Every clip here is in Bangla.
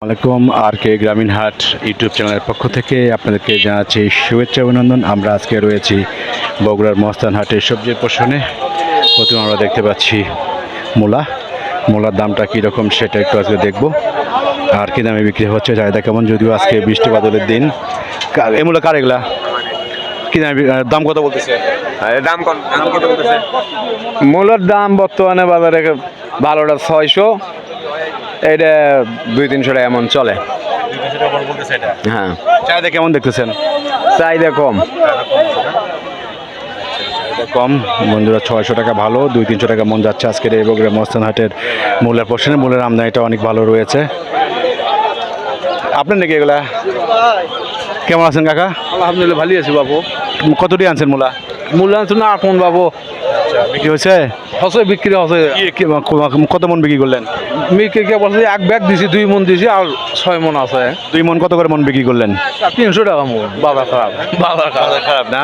আসসালামাইকুম আর কে গ্রামীণ হাট ইউটিউব চ্যানেলের পক্ষ থেকে আপনাদেরকে জানাচ্ছি শুভেচ্ছা অভিনন্দন। আমরা আজকে রয়েছি বগুড়ার মস্তান হাটের সবজির পোষণে। প্রথমে আমরা দেখতে পাচ্ছি মূলার দামটা কীরকম সেটা একটু আজকে দেখব, আর কী দামে বিক্রি হচ্ছে, চাহিদা কেমন। যদিও আজকে বৃষ্টি বাদলের দিন। এই মূলা কার এগুলা কী দামে দাম কত বলতেছে? দাম কত বলতেছে? মূলের দাম বর্তমানে বাজারে ভালোটা 600, এটা 200-300 টাকা এমন চলে। হ্যাঁ, চাহিদা কেমন দেখতেছেন? চাহিদা কম। কম বন্ধুরা, 600 টাকা ভালো, 200-300 টাকা মন যাচ্ছে আজকের এই বগুড়া মস্তান হাটের মূলের পোষণে। মূলের আমদানিটা অনেক ভালো রয়েছে। আপনার নাকি এগুলা? কেমন আছেন কাকা? আলহামদুলিল্লাহ ভালোই আছি বাবু। কতটি আনছেন মূলা? মূল্য আনছো না আপন বাবু? বিক্রি হয়েছে? হসে বিক্রি হসে। কত মন বিক্রি করলেন? মিকে কে বলছে 1 ব্যাগ দিছি, 2 মন দিছি, আর 6 মন আছে। 2 মন কত করে মন বিক্রি করলেন? 300 টাকা মন। বাজার খারাপ না?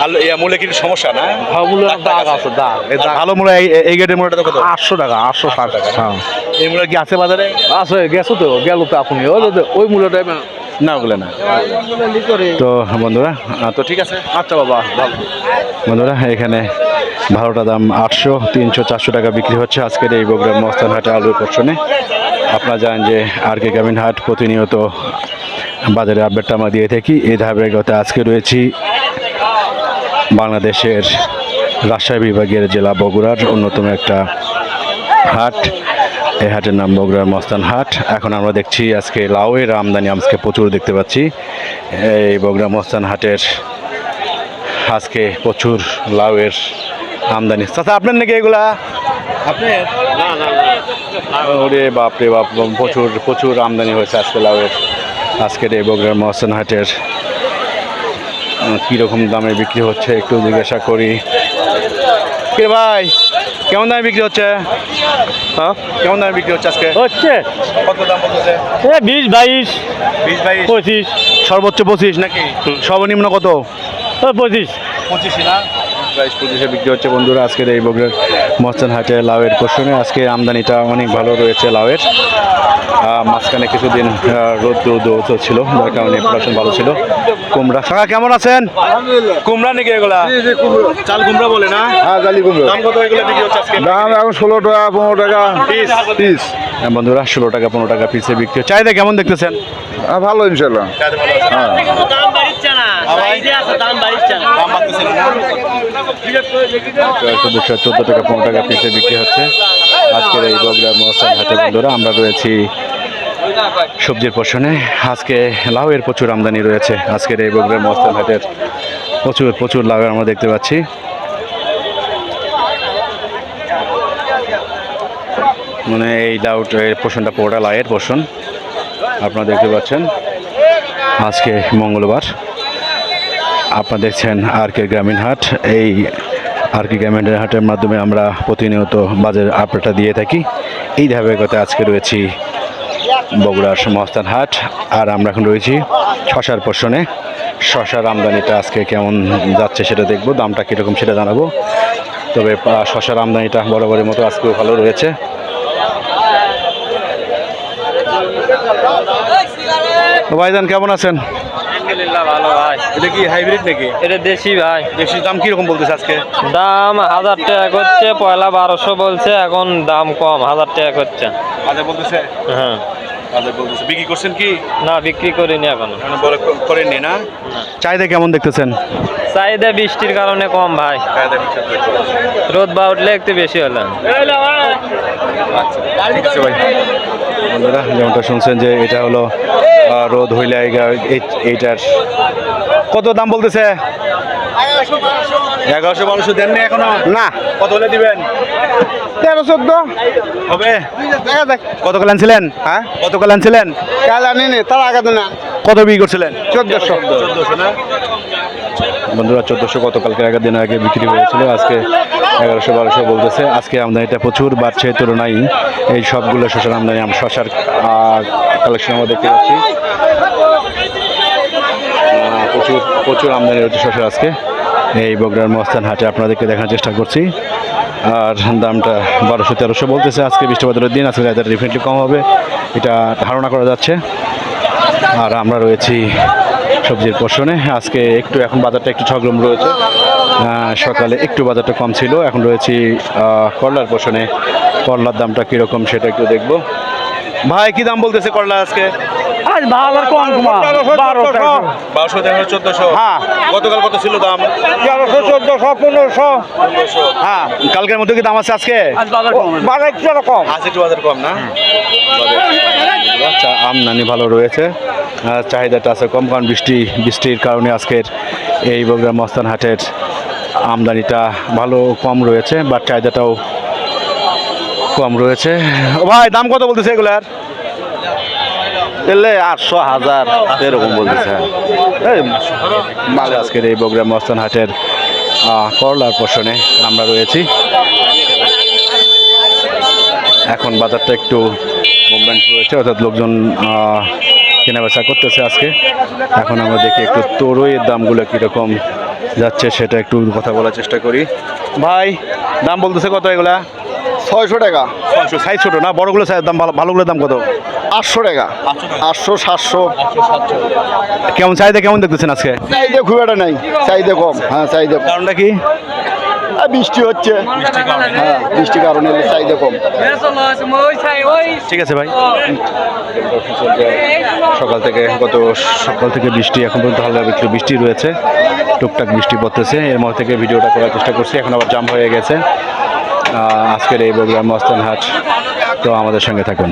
আর মূলে কি সমস্যা না? মূল্য দাগ আছে, দাগ। ভালো মূলা এই গেটের মূলাটা কত? 800 টাকা, 860 টাকা। হ্যাঁ, এই মূলা কি আছে বাজারে? আছে, গেছো তো, গেল তো আপনি ওই মূল্যটা না, ওগুলো না। তো বন্ধুরা, তো ঠিক আছে, আচ্ছা বাবা, ভালো। বন্ধুরা এখানে ভালোটা দাম 800, 300, 400 টাকা বিক্রি হচ্ছে আজকের এই বগুড়ার মস্তান হাটে আলুর পোষণে। আপনারা জানেন যে আর কে গ্রামীণ হাট প্রতিনিয়ত বাজারে আপডেটটা আমরা দিয়ে থাকি। এই ধারাবাহিকতা আজকে রয়েছি বাংলাদেশের রাজশাহী বিভাগের জেলা বগুড়ার অন্যতম একটা হাট। এই হাটের নাম বগুড়ার মস্তান হাট। এখন আমরা দেখছি আজকে লাউয়ের আমদানি আজকে প্রচুর দেখতে পাচ্ছি এই বগুড়া মস্তান হাটের। আজকে প্রচুর লাউয়ের আমদানি। চাচা আপনার নাকি এগুলা? আপনার? ওরে বাপরে বাপ, প্রচুর আমদানি হয়েছে আজকে লাউয়ের। আজকের এই বগুড়ার মস্তান হাটের কীরকম দামে বিক্রি হচ্ছে একটু জিজ্ঞাসা করি। কে ভাই, কেমন দামে বিক্রি হচ্ছে? হ্যাঁ, কেমন দামে বিক্রি হচ্ছে আজকে? কত দাম বলতেছে? 20, 22, 20-22, 25, সর্বোচ্চ 25 নাকি? সর্বনিম্ন কত? 25। 25 না? 22-25-এ বিক্রি হচ্ছে বন্ধুরা আজকের এই বগুড়ার মস্তান হাটে লাউয়ের পোষণে। আজকে আমদানিটা অনেক ভালো রয়েছে লাউয়ের। মাঝখানে কিছুদিন রোদ ছিল, যার কারণে প্রোডাকশন ভালো ছিল। কুমড়া কাকা কেমন আছেন? কুমড়া নাকি এগুলা? চাল কুমড়া বলে না? হ্যাঁ, জালি কুমড়ো। দাম কত এগুলো বিক্রি হচ্ছে আজকে? দাম এখন 16 টাকা, 15 টাকা পিস। বন্ধুরা 16 টাকা 15 টাকা পিসে বিক্রি। চাহিদা কেমন দেখতেছেন? ভালো ইনশাল্লাহ। হ্যাঁ, 14 টাকা 15 টাকা পিসে বিক্রি হচ্ছে আজকের এই বগুড়া মস্তান হাটে। বন্ধুরা আমরা রয়েছি সবজির পোষণে। আজকে লাউয়ের প্রচুর আমদানি রয়েছে আজকের এই বগুড়া মস্তান হাটের। প্রচুর লাউ আমরা দেখতে পাচ্ছি। মানে এই লাউয়ের পোষণটা পুরোটা লাউয়ের পোষণ আপনারা দেখতে পাচ্ছেন। আজকে মঙ্গলবার, আপনারা দেখছেন আর কে গ্রামীণ হাট। এই আর কে গ্রামীণ হাটের মাধ্যমে আমরা প্রতিনিয়ত বাজার আপডেটটা দিয়ে থাকি। এই ধারাবাহিকতা আজকে রয়েছি বগুড়ার মস্তান হাট। আর আমরা এখন রয়েছি শশার পোষণে। শশার আমদানিটা আজকে কেমন যাচ্ছে সেটা দেখব, দামটা কীরকম সেটা জানাবো। তবে শশার আমদানিটা বরাবরের মতো আজকেও ভালো রয়েছে। ভাইজান কেমন আছেন? আলহামদুলিল্লাহ ভালো ভাই। এটা কি হাইব্রিড নাকি? এটা দেশি ভাই। দেশি দাম কিরকম বলতেছে আজকে? দাম 1000 টাকা করছে, পয়লা 1200 বলছে, এখন দাম কম, 1000 টাকা করছে। বাজার বলতেছে? হ্যাঁ, বাজার বলতেছে। বিক্রি করছেন কি? না বিক্রি করিনি এখনো। করেননি না? চাহিদা কেমন দেখতেছেন? চাহিদা বৃষ্টির কারণে কম ভাই, রোদ বা উঠলে একটু বেশি হলো। ঠিক আছে ভাই। বন্ধুরা যেমনটা শুনছেন যে এটা হলো রোদ হইলে এইটার কত দাম বলতেছে? 1100-1200 দেন না এখনো? না, কত হলে দিবেন? 13-14 হবে? কত কাল আনছিলেন? হ্যাঁ, কত কাল আনছিলেন? কাল আনি নি, তার আগে দিন কত বিক্রি করছিলেন? 1400 না? বন্ধুরা 1400 গতকালকে আগের দিন আগে বিক্রি হয়েছিল। আজকে 1100-1200 বলতেছে। আজকে আমদানিটা প্রচুর বাড়ছে, তুলনায় এই সবগুলো শশার আমদানি। শশার কালেকশন আমরা দেখতে পাচ্ছি প্রচুর আমদানি হচ্ছে শশার আজকে এই বগুড়ার মস্তান হাটে। আপনাদেরকে দেখানোর চেষ্টা করছি। আর দামটা 1200-1300 বলতেছে। আজকে বৃষ্টিপাতের দিন, আজকে ডেফিনেটলি কম হবে। এটা ধারণা করা যাচ্ছে। আর আমরা রয়েছি সবজির পোষণে। আজকে একটু এখন বাজারটা একটু ঝগড়ম রয়েছে, সকালে একটু বাজারটা কম ছিল। এখন রয়েছি করলার পোষণে। করলার দামটা কীরকম সেটা একটু দেখবো। ভাই কি দাম বলতেছে করলা আজকে? আজ বাজার কম কমা 1200 থেকে 1400। হ্যাঁ গতকাল কত ছিল দাম? 1300 1400 1500। হ্যাঁ কালকের মধ্যে কি দাম আছে আজকে? আজ বাজার কম বাজার একটু কম। আজ একটু বাজার কম না? আচ্ছা, আমদানি ভালো রয়েছে, চাহিদাটা আছে কম, কারণ বৃষ্টির কারণে আজকের এই বগুড়া মস্তান হাটের আমদানিটা ভালো কম রয়েছে, বাট চাহিদাটাও কম রয়েছে। ও ভাই দাম কত বলতেছে এগুলার? এলে 800 1000 এরকম বলতেছে। আজকের এই বগুড়া মস্তান হাটের করলার পোষণে আমরা রয়েছি। এখন বাজারটা একটু মুভমেন্ট রয়েছে, অর্থাৎ লোকজন কেনাবেচা করতেছে আজকে। এখন আমরা দেখি একটু তরইয়ের দামগুলো কীরকম যাচ্ছে সেটা একটু কথা বলার চেষ্টা করি। ভাই দাম বলতেছে কত এগুলা? 600 টাকা। সাইজ ছোটো না, বড়গুলো সাইজ দাম ভালোগুলোর দাম কত? 800 টাকা। 800 700। কেমন চাহিদা কেমন দেখতেছেন আজকে? চাহিদা খুব একটা নাই, চাহিদা কম। হ্যাঁ চাহিদা কম। কারণটা কি? বৃষ্টি হচ্ছে। হ্যাঁ বৃষ্টির কারণে চাহিদা কম। ঠিক আছে ভাই। সকাল থেকে বৃষ্টি, এখন পর্যন্ত হালকা একটু বৃষ্টি রয়েছে, টুকটাক বৃষ্টি পড়তেছে। এর মধ্যে থেকে ভিডিওটা করার চেষ্টা করছি, এখন আবার জাম হয়ে গেছে। আজকের এই বগুড়া মস্তান হাট, তো আমাদের সঙ্গে থাকুন।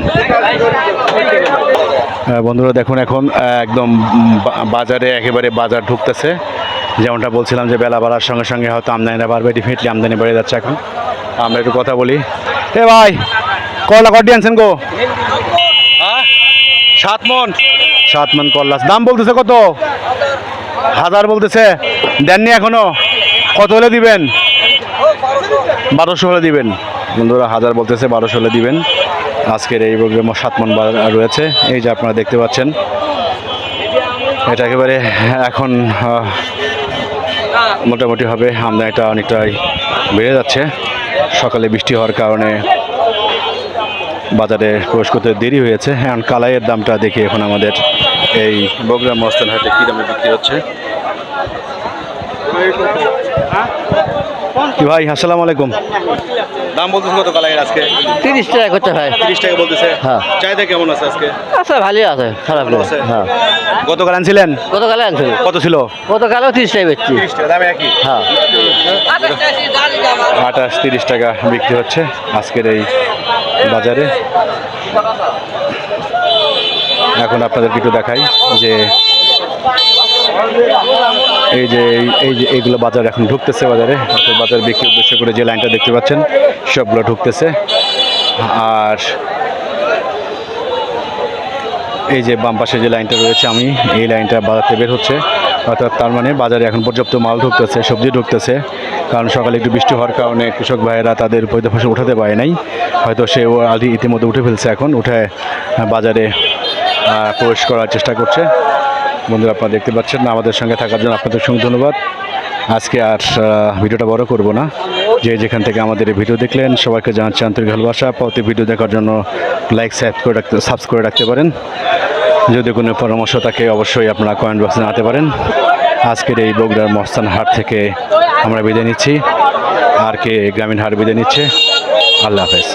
বন্ধুরা দেখুন, এখন একদম বাজারে একেবারে বাজার ঢুকতেছে। যেমনটা বলছিলাম যে বেলা বাড়ার সঙ্গে সঙ্গে হয়তো আমদানিটা বাড়বে, ডেফিনেটলি আমদানি বেড়ে যাচ্ছে। এখন আমরা একটু কথা বলি। এ ভাই করলা কটি আনছেন গো? 7 মন করলা। দাম বলতেছে কত? 1000 বলতেছে। দেননি এখনো? কত হলে দিবেন? 1200 হলে দিবেন। বন্ধুরা 1000 বলতেছে, 1200 হলে দিবেন। আজকের এই প্রোগ্রামে 7 মন বাজার রয়েছে, এই যে আপনারা দেখতে পাচ্ছেন। এটা একেবারে এখন মোটামুটি হবে, আমদানিটা অনেকটাই বেড়ে যাচ্ছে। সকালে বৃষ্টি হওয়ার কারণে বাজারে প্রবেশ করতে দেরি হয়েছে। এখন কালাইয়ের দামটা দেখি এখন আমাদের এই বগুড়া মস্তান হাটে কী দামে বিক্রি হচ্ছে। কি ভাই, আসসালামু আলাইকুম। দাম বলতেছে কত কালাইয়ের আজকে? 30 টাকা করতে হয়। 30 টাকা বলতেছে। হ্যাঁ। চাহিদা কেমন আছে আজকে? আচ্ছা ভালোই আছে, খারাপ না। আছে? হ্যাঁ গতকাল আনছিলেন? গতকালে আনছিল, কত ছিল? গতকালেও 30 টাকা বেচছি। 30 টাকা, দামে একই। হ্যাঁ 28-30 টাকা বিক্রি হচ্ছে আজকের এই বাজারে। এখন আপনাদেরকে একটু দেখাই যে এইগুলো বাজার এখন ঢুকতেছে বাজারে, অর্থাৎ বাজার বিক্রি উদ্দেশ্য করে যে লাইনটা দেখতে পাচ্ছেন সবগুলো ঢুকতেছে। আর এই যে বাম পাশে যে লাইনটা রয়েছে, আমি এই লাইনটা বাজারতে বের হচ্ছে, অর্থাৎ তার মানে বাজারে এখন পর্যাপ্ত মাল ঢুকতেছে, সবজি ঢুকতেছে। কারণ সকালে একটু বৃষ্টি হওয়ার কারণে কৃষক ভাইয়েরা তাদের পৈতে ফসল উঠাতে পারে নাই, হয়তো সে ইতিমধ্যে উঠে ফেলছে, এখন উঠে বাজারে প্রবেশ করার চেষ্টা করছে। বন্ধুরা আপনারা দেখতে পাচ্ছেন, আমাদের সঙ্গে থাকার জন্য আপনাদের সঙ্গে ধন্যবাদ। আজকে আর ভিডিওটা বড় করব না। যে যেখান থেকে আমাদের এই ভিডিও দেখলেন সবাইকে জানাচ্ছি আন্তরিক ভালোবাসা। পরবর্তী ভিডিও দেখার জন্য লাইক সাবস্ক্রাইব করে রাখতে পারেন। যদি কোনো পরামর্শ থাকে অবশ্যই আপনারা কমেন্ট বক্সে জানাতে পারেন। আজকের এই বগুড়ার মস্তান হাট থেকে আমরা বিদায় নিচ্ছি, আর কে গ্রামীণ হাট বিদায় নিচ্ছে। আল্লাহ হাফেজ।